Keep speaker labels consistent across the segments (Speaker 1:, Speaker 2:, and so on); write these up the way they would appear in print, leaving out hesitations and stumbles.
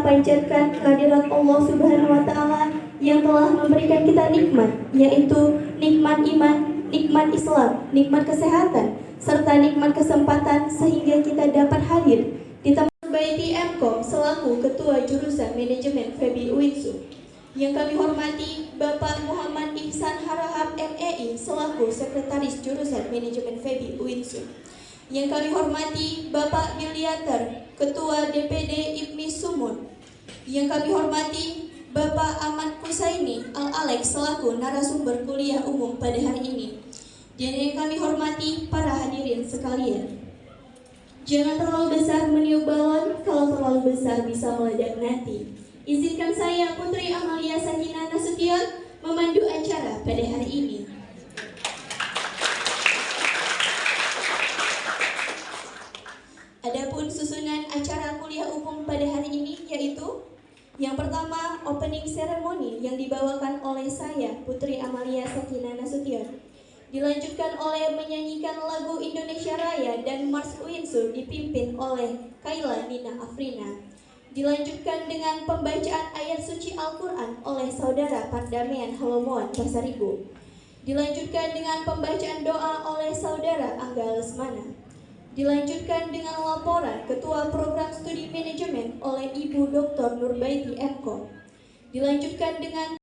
Speaker 1: panjatkan kehadirat Allah Subhanahu wa Ta'ala yang telah memberikan kita nikmat, yaitu nikmat iman, nikmat Islam, nikmat kesehatan, serta nikmat kesempatan sehingga kita dapat hadir di tempat Baiti Mkom selaku Ketua Jurusan Manajemen FEBI UINSU. Yang kami hormati Bapak Muhammad Ihsan Harahap MEI selaku Sekretaris Jurusan Manajemen FEBI UINSU. Yang kami hormati Bapak Miliater, Ketua DPD IPMI Sumut. Yang kami hormati Bapak Ahmad Kusaini Al-Alex selaku narasumber kuliah umum pada hari ini. Dan yang kami hormati para hadirin sekalian. Jangan terlalu besar meniup balon, kalau terlalu besar bisa meledak nanti. Izinkan saya Putri Amalia Sakinah Nasution memandu acara pada hari ini. Adapun susunan acara kuliah umum pada hari ini yaitu yang pertama opening ceremony yang dibawakan oleh saya Putri Amalia Sakinah Nasution, dilanjutkan oleh menyanyikan lagu Indonesia Raya dan Mars UINSU dipimpin oleh Kaila Nina Afrina, dilanjutkan dengan pembacaan ayat suci Al-Quran oleh Saudara Pardamian Halomoan Pasaribu, dilanjutkan dengan pembacaan doa oleh Saudara Angga Lesmana, dilanjutkan dengan laporan Ketua Program Studi Manajemen oleh Ibu Dr. Nurbaiti Mkom, dilanjutkan dengan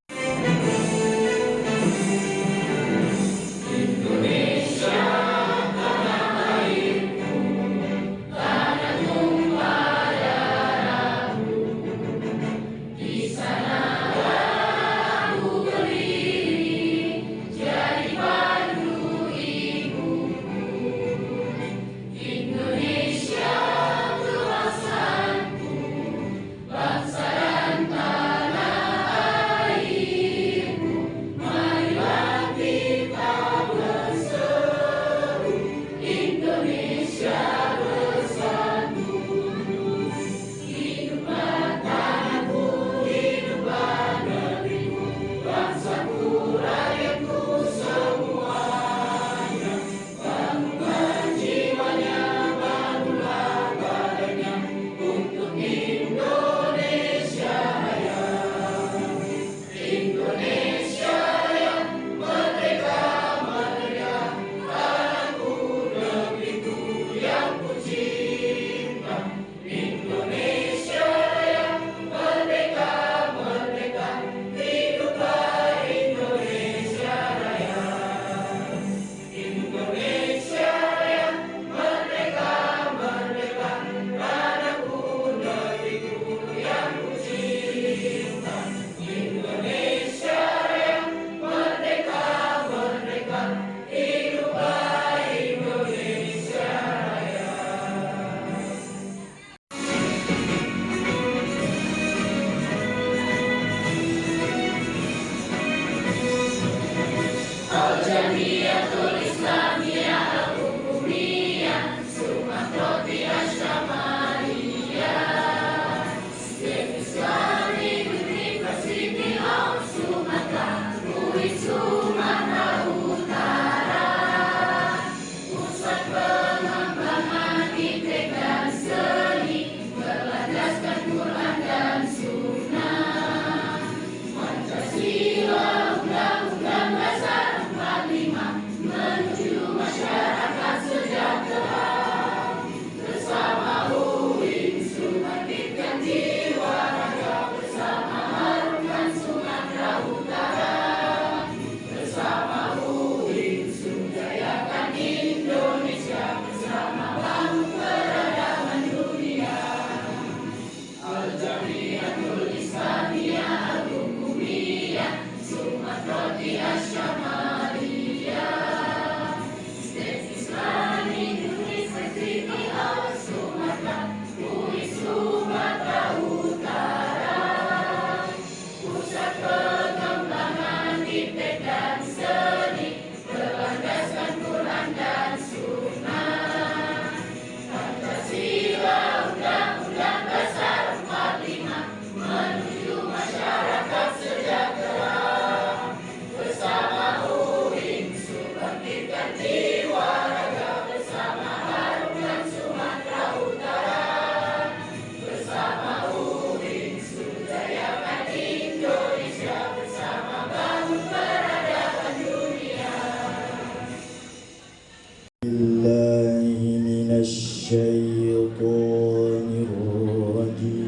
Speaker 2: الشيطان الرجيم.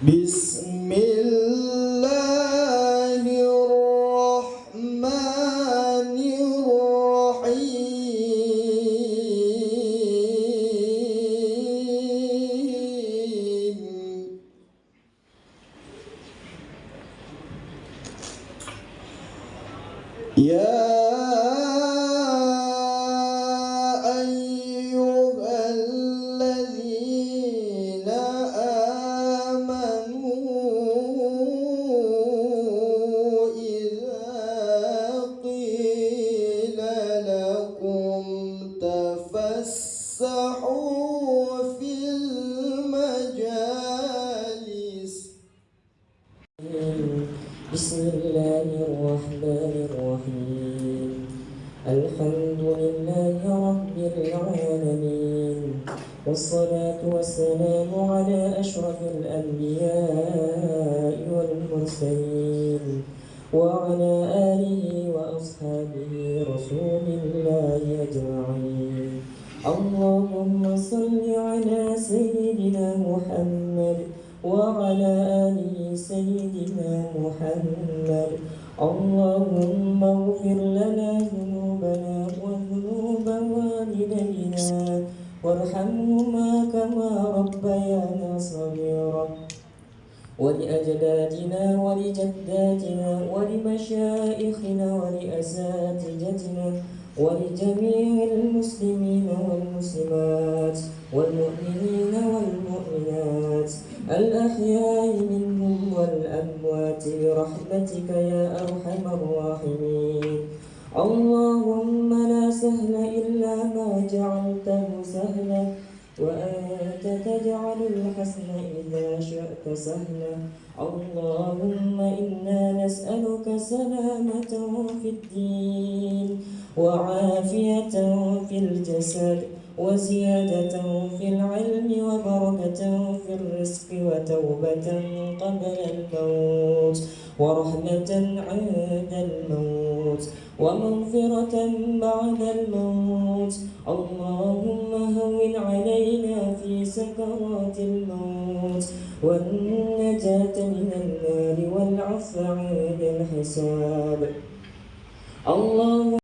Speaker 2: بسم الله الرحمن الرحيم. يا أيها الذين آمنوا إذا قيل لكم تفسحوا في المجالس.
Speaker 3: بسم الله الرحمن الرحيم. الحمد لله رب العالمين، والصلاة والسلام على أشرف الأنبياء والمرسلين، وعلى آله وأصحابه رسول الله أجمعين. اللهم صل على سيدنا محمد وعلى آله سيدنا محمد. اللهم اغفر لنا ذنوبنا وذنوب والدينا وارحمهما كما ربيانا صغيرا، ولأجدادنا ولجداتنا ولمشائخنا ولأساتذتنا ولجميع المسلمين والمسلمات والمؤمنين والمؤمنات الأحياء منهم والأموات برحمتك يا أرحم الراحمين. اللهم لا سهل إلا ما جعلته سهلا، وأنت تجعل الحسن إذا شئت سهلا. اللهم إنا نسألك سلامة في الدين وعافية في الجسد وزيادة في العلم وبركة في الرزق وتوبة قبل الموت ورحمة عند الموت ومغفرة بعد الموت. اللهم هون علينا في سكرات الموت والنجاة من النار والعفو عند الحساب. اللهم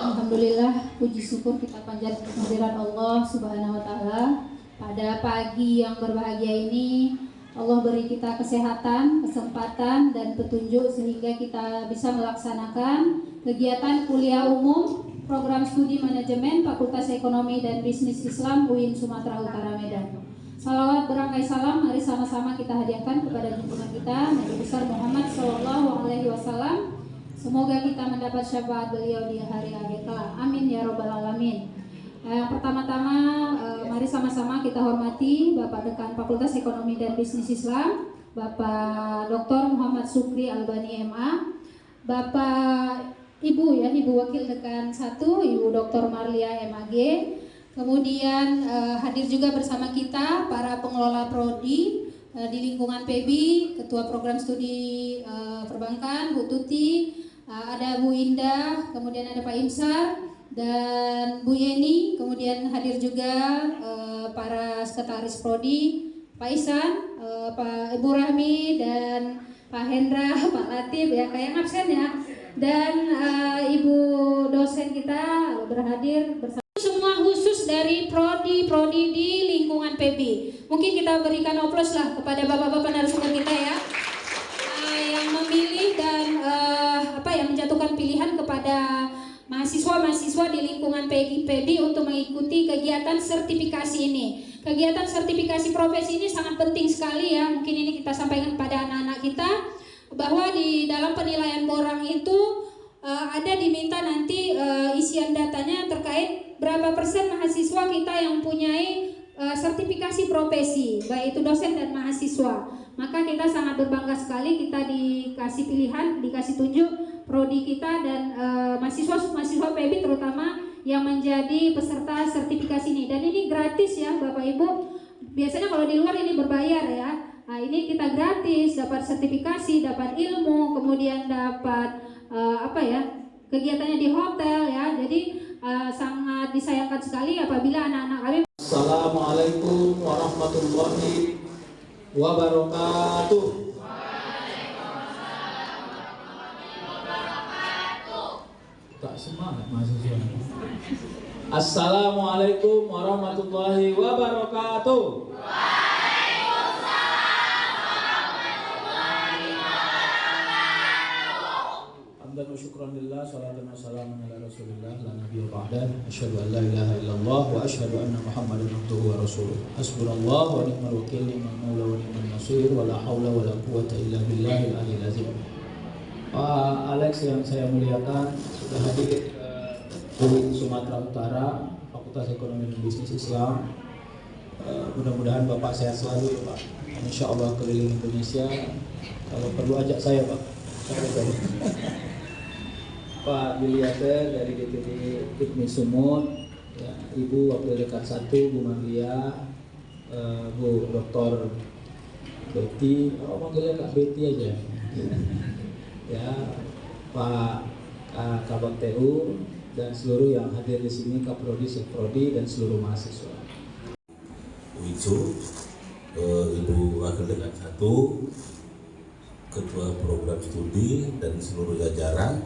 Speaker 4: Alhamdulillah, puji syukur kita panjatkan kehadirat Allah Subhanahu wa Ta'ala. Pada pagi yang berbahagia ini, Allah beri kita kesehatan, kesempatan, dan petunjuk sehingga kita bisa melaksanakan kegiatan kuliah umum program studi manajemen Fakultas Ekonomi dan Bisnis Islam UIN Sumatera Utara Medan. Salawat berangkai salam, mari sama-sama kita hadiahkan kepada junjungan kita Nabi besar Muhammad SAW. Semoga kita mendapat syafaat beliau di hari akhir kelak. Amin ya robbal alamin. Yang pertama-tama, mari sama-sama kita hormati Bapak Dekan Fakultas Ekonomi dan Bisnis Islam, Bapak Dr. Muhammad Sukri Albani MA, Bapak Ibu Wakil Dekan 1, Ibu Dr. Marlia MAG. Kemudian hadir juga bersama kita para pengelola prodi di lingkungan PB, Ketua Program Studi Perbankan Bu Tuti, ada Bu Indah, kemudian ada Pak Imsar dan Bu Yeni, kemudian hadir juga para sekretaris prodi, Pak Isan, Pak Ibu Rahmi dan Pak Hendra, Pak Latif ya, kayak absen ya, dan Ibu dosen kita berhadir bersama. Semua khusus dari prodi di lingkungan PB. Mungkin kita berikan oplos lah kepada bapak-bapak narasumber kita ya, yang memilih dan yang menjatuhkan pilihan kepada mahasiswa-mahasiswa di lingkungan PB untuk mengikuti kegiatan sertifikasi ini. Kegiatan sertifikasi profesi ini sangat penting sekali ya. Mungkin ini kita sampaikan kepada anak-anak kita bahwa di dalam penilaian borang itu ada diminta nanti isian datanya terkait berapa persen mahasiswa kita yang mempunyai sertifikasi profesi, baik itu dosen dan mahasiswa. Maka kita sangat berbangga sekali kita dikasih pilihan, dikasih tunjuk prodi kita dan mahasiswa PB terutama yang menjadi peserta sertifikasi ini. Dan ini gratis gratis ya Bapak Ibu. Biasanya kalau di luar ini berbayar ya. Nah, ini kita gratis, dapat sertifikasi, dapat ilmu, kemudian dapat kegiatannya di hotel ya. Jadi sangat disayangkan sekali apabila anak-anak kami.
Speaker 5: Assalamualaikum warahmatullahi wabarakatuh. Tak semangat mahasiswa. Assalamualaikum warahmatullahi wabarakatuh. Hamdan wa syukran lillah, salatan wa salaman ala rasulillah, la nabiyya ba'dah, asyhadu an la ilaha illallah wa asyhadu anna muhammadan abduhu wa rasuluh. Hasbunallahu wa ni'mal wakil, ni'mal maula wa ni'mal nasir, wa la haula wa la quwwata illa billahil aliyyil azim. Pak Alex yang saya muliakan sudah hadir ke UIN Sumatera Utara, Fakultas Ekonomi dan Bisnis Islam. Mudah-mudahan Bapak sehat selalu ya Pak. Insya Allah keliling Indonesia. Kalau perlu ajak saya Pak. Pak Yuliate dari DPD IPMI Sumut, ya, Ibu Wakil Dekan 1 Bu Marlia, Bu Dr. Betty, manggilnya Kak Betty aja. Ya, Pak Kabak TU dan seluruh yang hadir di sini, Kaprodi, Sekprodi dan seluruh mahasiswa.
Speaker 6: Wicu, Ibu Wakil Dekan 1, Ketua Program Studi dan seluruh jajaran.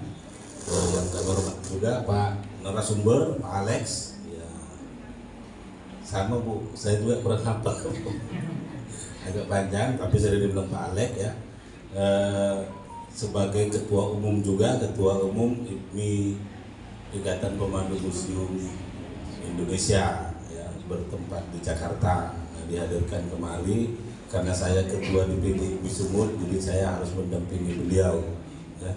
Speaker 6: Yang kami hormati juga Pak narasumber, Pak Alex. Ya, sama Bu, saya juga kurang hafal. Agak panjang, tapi saya dibilang Pak Alex ya. Sebagai Ketua Umum juga, Ketua Umum IPMI Ikatan Pemandu Museum Indonesia yang bertempat di Jakarta, dihadirkan kembali karena saya Ketua DPD IPMI Sumut, jadi saya harus mendampingi beliau. Ya.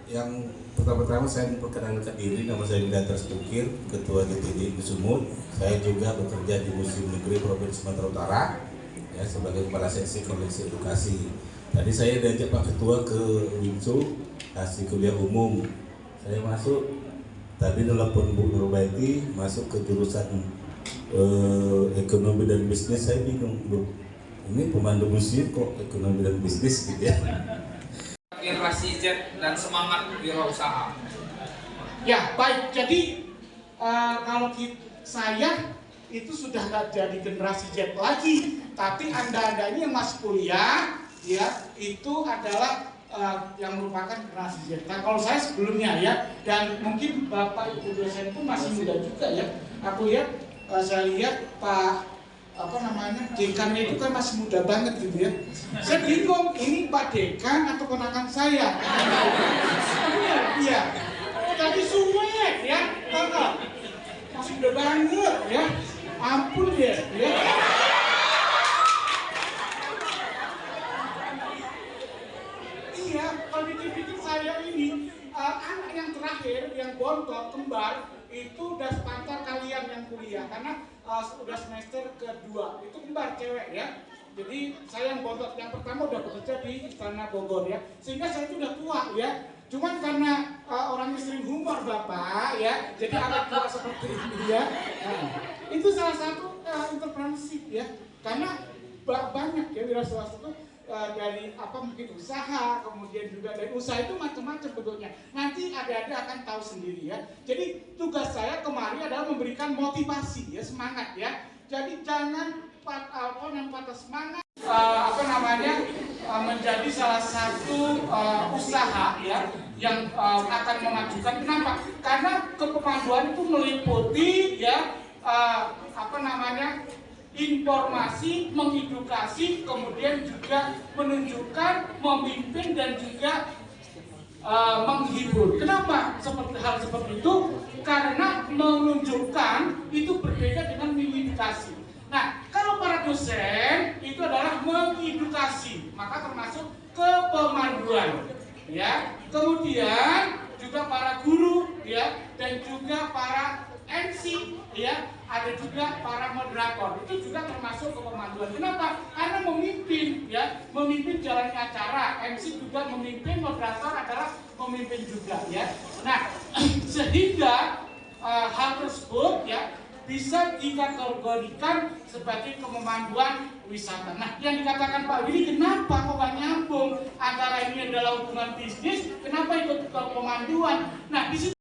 Speaker 6: Yang pertama-tama saya memperkenalkan diri, nama saya Yuliate Stukir, Ketua DPD IPMI Sumut. Saya juga bekerja di Museum Negeri Provinsi Sumatera Utara ya, sebagai Kepala Seksi Koleksi Edukasi. Tadi saya diajak Pak Ketua ke WINSU, kasih kuliah umum. Saya masuk, tadi telepon Bu Nurbaiti, masuk ke jurusan ekonomi dan bisnis. Saya bingung, Bu, ini pemandu museum kok ekonomi dan bisnis gitu ya.
Speaker 7: Generasi Z dan semangat wirausaha.
Speaker 8: Ya baik, jadi kalau saya itu sudah nggak jadi generasi Z lagi, tapi anda ini yang masih kuliah, ya itu adalah yang merupakan generasi Z. Nah kalau saya sebelumnya ya, dan mungkin bapak ibu dosen pun masih muda juga ya. Aku lihat, saya lihat Pak dekannya itu kan masih muda banget gitu ya. Saya bingung, ini Pak Dekan atau ponakan saya? Iya. Tapi suwet ya, masih muda banget ya. Ampun ya. Iya, kalau dipikir saya ini anak yang terakhir, yang bontot, kembar, itu udah sepantar kalian yang kuliah karena udah semester kedua, itu kembar cewek ya. Jadi saya yang bontot, yang pertama udah bekerja di Istana Bogor ya, sehingga saya itu udah tua ya. Cuman karena orangnya sering humor bapak ya, jadi agak tua seperti ini ya. Itu salah satu entrepreneurship ya, karena banyak ya wira swasta itu dari mungkin usaha, kemudian juga dari usaha itu macam-macam bentuknya. Nanti ada akan tahu sendiri ya. Jadi tugas saya kemarin adalah memberikan motivasi ya, semangat ya. Jadi jangan patah semangat menjadi salah satu usaha ya yang akan memajukan. Kenapa? Karena kepemanduan itu meliputi ya informasi, mengedukasi, kemudian juga menunjukkan, memimpin dan juga menghibur. Kenapa hal seperti itu? Karena menunjukkan itu berbeda dengan mengedukasi. Nah, kalau para dosen itu adalah mengedukasi, maka termasuk kepemanduan, ya. Kemudian juga para guru, ya, dan juga para MC, ya, ada juga para moderator, itu juga termasuk kepemanduan. Kenapa? Karena memimpin, ya, memimpin jalannya acara. MC juga memimpin, moderator adalah memimpin juga, ya. Nah, sehingga hal tersebut, ya, bisa dikategorikan sebagai pemanduan wisata. Nah, yang dikatakan Pak Willy, kenapa kok gak nyambung antara ini adalah hubungan bisnis, kenapa ikut ke pemanduan? Nah, di situ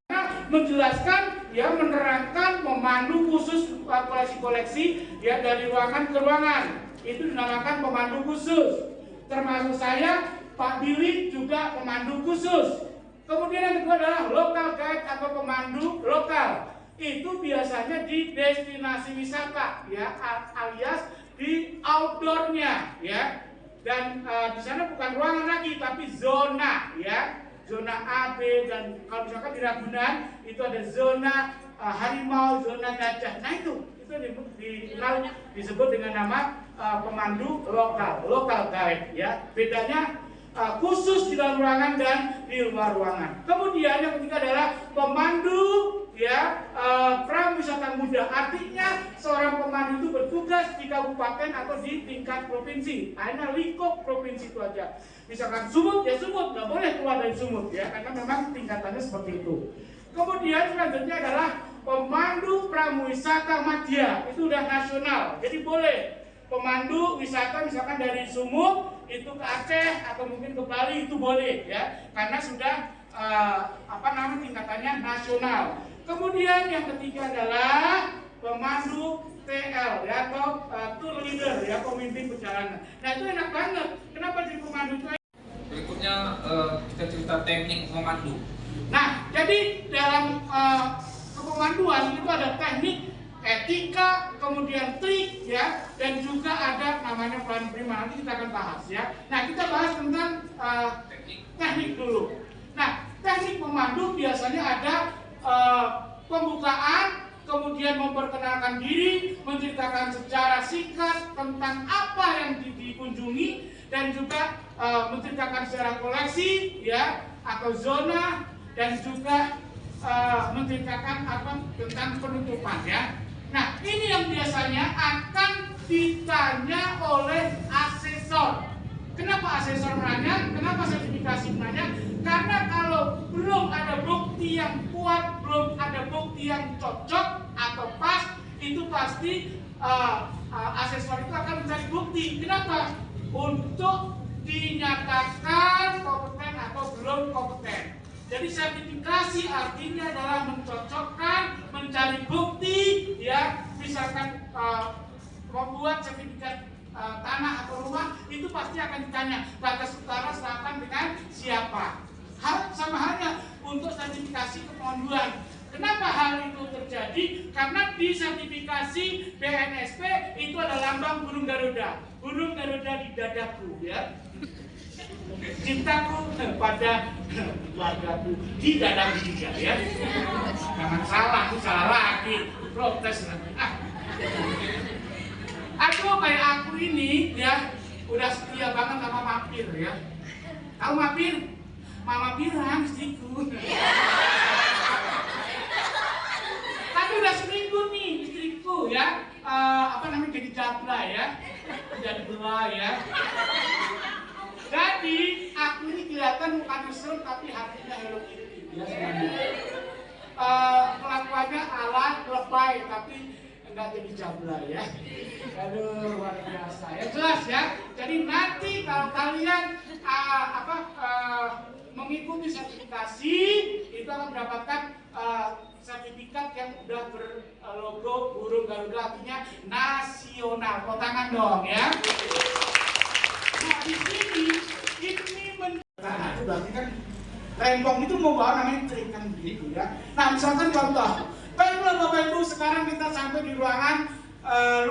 Speaker 8: menjelaskan, ya, menerangkan pemandu khusus koleksi-koleksi, ya, dari ruangan ke ruangan. Itu dinamakan pemandu khusus. Termasuk saya, Pak Billy juga pemandu khusus. Kemudian yang kedua adalah local guide atau pemandu lokal. Itu biasanya di destinasi wisata, ya, alias di outdoornya, ya. Dan di sana bukan ruangan lagi, tapi zona, ya. Zona A, B, dan kalau misalkan di Ragunan itu ada zona harimau, zona gajah. Nah itu disebut dengan nama pemandu local guide, ya. Bedanya khusus di dalam ruangan dan di luar ruangan. Kemudian yang ketiga adalah pemandu, ya, prawisata muda. Artinya seorang pemandu itu bertugas di kabupaten atau di tingkat provinsi. Hanya lingkup provinsi itu aja. Misalkan Sumut, ya Sumut, nggak boleh keluar dari Sumut, ya, karena memang tingkatannya seperti itu. Kemudian selanjutnya adalah pemandu prawisata madya. Itu udah nasional, jadi boleh pemandu wisata misalkan dari Sumut itu ke Aceh atau mungkin ke Bali, itu boleh, ya, karena sudah tingkatannya nasional. Kemudian yang ketiga adalah pemandu TL, ya, atau tour leader, ya, pemimpin perjalanan. Nah itu enak banget. Kenapa jadi pemandu itu?
Speaker 7: Berikutnya kita cerita teknik memandu.
Speaker 8: Nah, jadi dalam kepemanduan itu ada teknik, etika, kemudian trik, ya, dan juga ada namanya plan prima. Nanti kita akan bahas, ya. Nah, kita bahas tentang teknik dulu. Nah, teknik memandu biasanya ada pembukaan, kemudian memperkenalkan diri, menceritakan secara singkat tentang apa yang dikunjungi, dan juga menceritakan secara koleksi, ya, atau zona, dan juga menceritakan tentang penutupan, ya. Nah, ini yang biasanya akan ditanya oleh asesor. Kenapa asesor menanya? Kenapa sertifikasi menanya? Karena kalau belum ada bukti yang kuat, belum ada bukti yang cocok atau pas, itu pasti asesor itu akan mencari bukti. Kenapa? Untuk dinyatakan kompeten atau belum kompeten. Jadi sertifikasi artinya adalah mencocokkan, mencari bukti, ya, misalkan membuat sertifikat tanah atau rumah, itu pasti akan ditanya batas utara selatan dengan siapa. Sama halnya untuk sertifikasi kepemanduan. Kenapa hal itu terjadi? Karena di sertifikasi BNSP itu ada lambang burung Garuda. Burung Garuda di dadaku, ya. Cintaku pada keluargaku di dadaku juga, ya. Jangan salah, aku salah lagi. Protes nanti. Aku kayak aku ini, ya, udah setia banget sama Mapir, ya. Tahu Mapir? Mama bilang istriku. Tapi udah seminggu nih istriku, ya, jadi jabla, ya, jadi belah, ya. Jadi aku ini kelihatan bukan serem tapi hatinya Hello Kitty, ya, sebenarnya. Kelakuannya ala lebay tapi enggak jadi jabla, ya. Aduh, luar biasa, ya, jelas, ya. Jadi nanti kalau kalian mengikuti sertifikasi, itu akan mendapatkan sertifikat yang udah berlogo burung Garuda, artinya nasional. Kau tangan dong, ya. Nah, di sini ini itu berarti kan rempong itu mau bawa namanya trik kan begitu, ya. Nah, misalkan contoh, baiklah Bapak Ibu, sekarang kita sampai di ruangan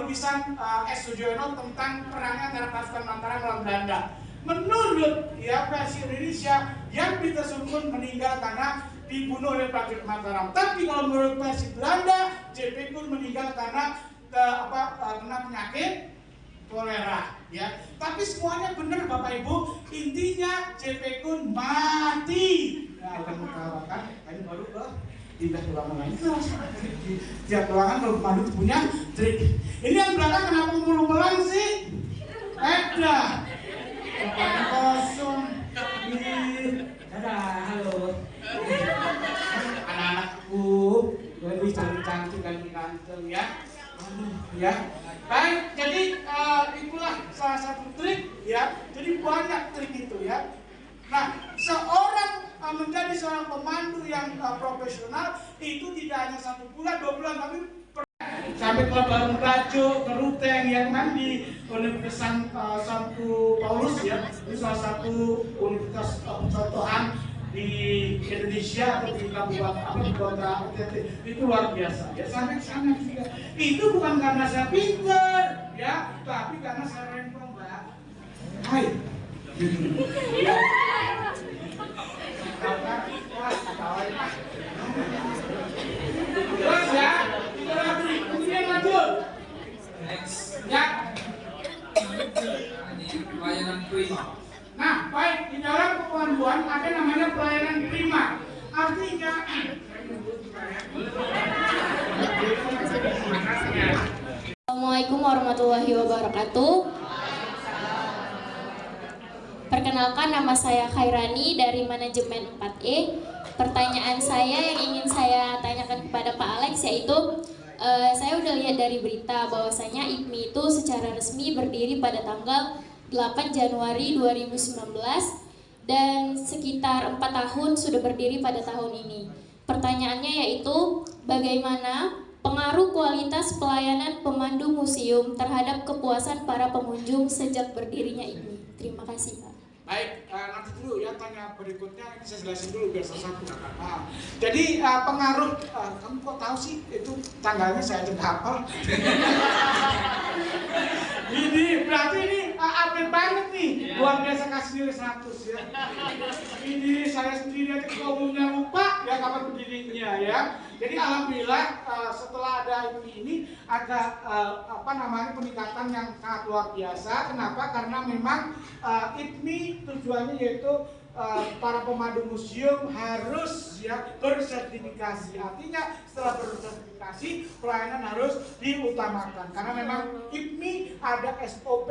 Speaker 8: lukisan S. Sujoyono tentang perangnya antara pasukan Mataram melawan Belanda. Menurut, ya, versi Indonesia, yang Peter Sungkun meninggal karena dibunuh oleh prajurit Mataram. Tapi kalau menurut versi Belanda, J.P. Kun meninggal karena kena penyakit kolera, ya. Tapi semuanya benar Bapak Ibu. Intinya J.P. Kun mati. Nah, akan mengatakan ini baru pindah ke ruangan lain. Tiap ruangan kalau pemandu punya trik. Ini yang belakang kenapa mulu melang sih? Ada. Tempatnya kosong. Dadah, halo. Anak-anakku, lebih cantik lagi ganteng ya. Ya. Baik, jadi itulah salah satu trik ya. Jadi banyak trik itu ya. Nah, seorang menjadi seorang pemandu yang profesional itu tidak hanya 1 bulan, 2 bulan, tapi sampai ke Barung Rajo, ke Ruteng yang di Universitas Santo Paulus ya, ini salah satu universitas contohan di Indonesia atau di kabupaten di kota NTT, itu luar biasa ya, sampai ke sana juga. Itu bukan karena saya pintar ya, tapi karena saya rempong, Mbak. Hai. Ya. Terus ya, kita lagi, kemudian lanjut. Ya.
Speaker 7: Ini pelayanan prima.
Speaker 8: Nah, baik, di dalam kepemanduan ada namanya pelayanan prima. Artinya
Speaker 9: Assalamualaikum warahmatullahi wabarakatuh. Perkenalkan, nama saya Khairani dari manajemen 4E. Pertanyaan saya yang ingin saya tanyakan kepada Pak Alex yaitu saya udah lihat dari berita bahwasanya IPMI itu secara resmi berdiri pada tanggal 8 Januari 2019 dan sekitar 4 tahun sudah berdiri pada tahun ini. Pertanyaannya yaitu bagaimana pengaruh kualitas pelayanan pemandu museum terhadap kepuasan para pengunjung sejak berdirinya IPMI. Terima kasih, Pak.
Speaker 8: baik, nanti dulu ya tanya berikutnya, ini saya jelasin dulu biar satu. Jadi pengaruh, kamu kok tahu sih itu tanggalnya saya aja hafal. Ini berarti ini update banget nih, luar biasa, kasih nilai 100 ya. Ini saya sendiri aja ketua umumnya lupa ya kapan berdirinya ya. Jadi alhamdulillah setelah ada ini ada peningkatan yang sangat luar biasa. Kenapa? Karena memang IPMI tujuannya yaitu para pemandu museum harus ya bersertifikasi. Artinya setelah bersertifikasi pelayanan harus diutamakan. Karena memang IPMI ada SOP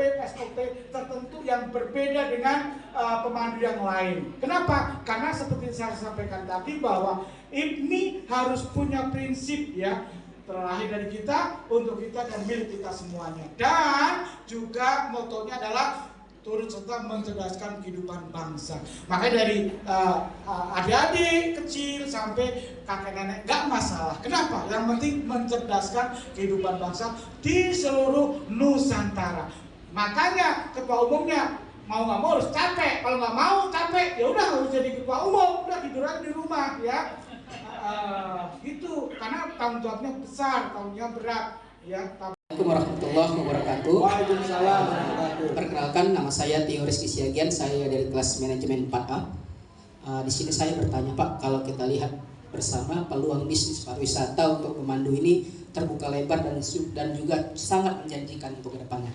Speaker 8: tertentu yang berbeda dengan pemandu yang lain. Kenapa? Karena seperti saya sampaikan tadi bahwa IPMI harus punya prinsip ya, terlahir dari kita, untuk kita dan milik kita semuanya. Dan juga motonya adalah turut serta mencerdaskan kehidupan bangsa. Makanya dari adik-adik kecil sampai kakek nenek nggak masalah. Kenapa? Yang penting mencerdaskan kehidupan bangsa di seluruh Nusantara. Makanya ketua umumnya mau nggak mau harus capek. Kalau nggak mau capek, ya udah harus jadi ketua umum. Udah tidur aja di rumah ya. Gitu. Karena tanggung jawabnya besar, tanggung jawab berat. Ya.
Speaker 10: Assalamualaikum warahmatullahi wabarakatuh.
Speaker 8: Waalaikumsalam warahmatullahi wabarakatuh.
Speaker 10: Perkenalkan, nama saya Tio Rizky Siagian, saya dari kelas manajemen 4A. Di sini saya bertanya, Pak, kalau kita lihat bersama peluang bisnis pariwisata untuk pemandu ini terbuka lebar dan juga sangat menjanjikan untuk kedepannya.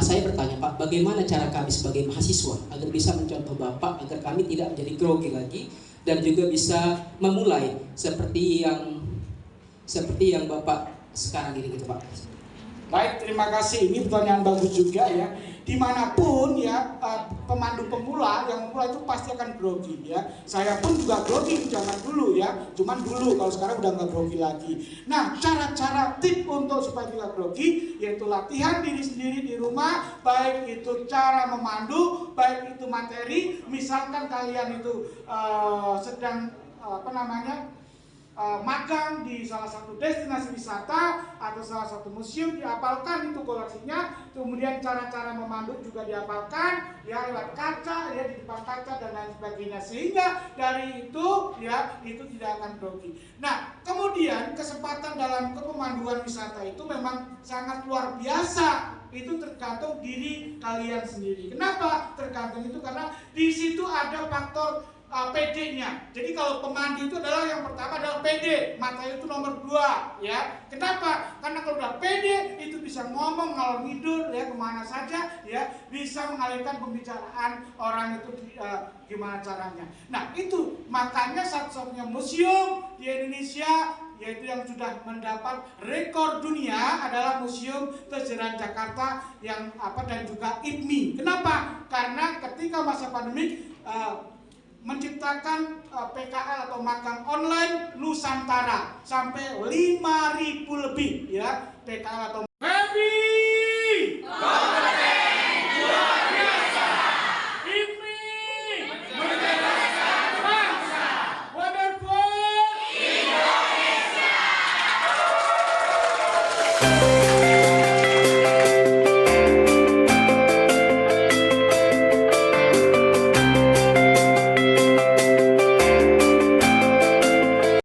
Speaker 10: Saya bertanya, Pak, bagaimana cara kami sebagai mahasiswa agar bisa mencontoh Bapak agar kami tidak menjadi grogi lagi dan juga bisa memulai seperti yang Bapak sekarang ini gitu, Pak.
Speaker 8: Baik, terima kasih. Ini pertanyaan bagus juga ya. Dimanapun ya pemandu pemula yang memulai itu pasti akan grogi ya. Saya pun juga grogi zaman dulu ya. Cuman dulu, kalau sekarang udah nggak grogi lagi. Nah, cara-cara tip untuk supaya tidak grogi yaitu latihan diri sendiri di rumah, baik itu cara memandu, baik itu materi. Misalkan kalian itu sedang magang di salah satu destinasi wisata atau salah satu museum, dihafalkan itu koleksinya, kemudian cara-cara memandu juga dihafalkan ya, lewat kaca ya, di depan kaca dan lain sebagainya, sehingga dari itu ya itu tidak akan grogi. Nah, kemudian kesempatan dalam kepemanduan wisata itu memang sangat luar biasa. Itu tergantung diri kalian sendiri. Kenapa tergantung itu? Karena di situ ada faktor PD-nya. Jadi kalau pemandu itu adalah yang pertama adalah PD, materi itu nomor 2 ya. Kenapa? Karena kalau udah PD itu bisa ngomong ngalor ngidul ya kemana saja ya, bisa mengalihkan pembicaraan orang itu gimana caranya. Nah itu makanya satu-satunya museum di Indonesia yaitu yang sudah mendapat rekor dunia adalah Museum Kesejaraan Jakarta dan juga IPMI. Kenapa? Karena ketika masa pandemi menciptakan PKL atau magang online Nusantara sampai 5.000 lebih ya PKL atau